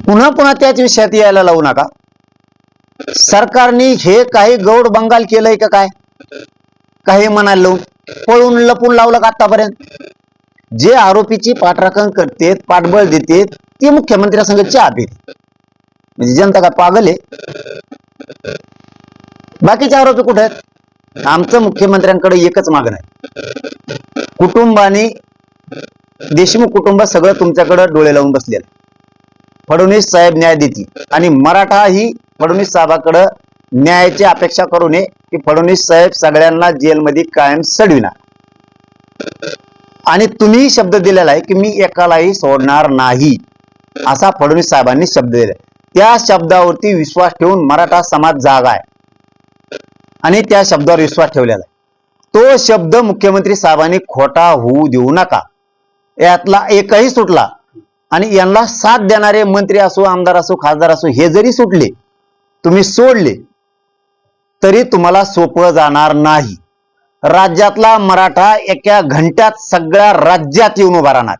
पुन्हा पुन्हा त्याच विषयात यायला लावू नका। सरकारने हे काही गौड बंगाल केलंय का काय? काही म्हणायला लावून पळून लपून लावलं का आतापर्यंत? जे आरोपीची पाठराखण करते, पाठबळ देते, ते मुख्यमंत्र्यांसंग चहा पिते। म्हणजे जनता का पागल आहे? बाकीचे आरोपी कुठे आहेत? आमचं मुख्यमंत्र्यांकडे एकच मागणं आहे, कुटुंबाने देशमुख कुटुंब सगळं तुमच्याकडे डोळे लावून बसलेलं। फडणवीस साहेब न्याय देतील आणि मराठा ही फडणवीस साहेबाकडे न्यायाची अपेक्षा करू नये की फडणवीस साहेब सगळ्यांना जेलमध्ये कायम सडविणार। आणि तुम्ही शब्द दिलेला आहे की मी एकालाही सोडणार नाही, असा फडणवीस साहेबांनी शब्द दिला। त्या शब्दावरती विश्वास ठेवून मराठा समाज जागा आहे आणि त्या शब्दावर विश्वास ठेवलेला आहे। तो शब्द मुख्यमंत्री साहेबांनी खोटा होऊ देऊ नका। यातला एकही सुटला आणि यांना साथ देणारे मंत्री असो, आमदार असो, खासदार असो, हे जरी सुटले, तुम्ही सोडले, तरी तुम्हाला सोपं जाणार नाही। राज्यातला मराठा एका घंट्यात सगळ्या राज्यात येऊन उभा राहणार।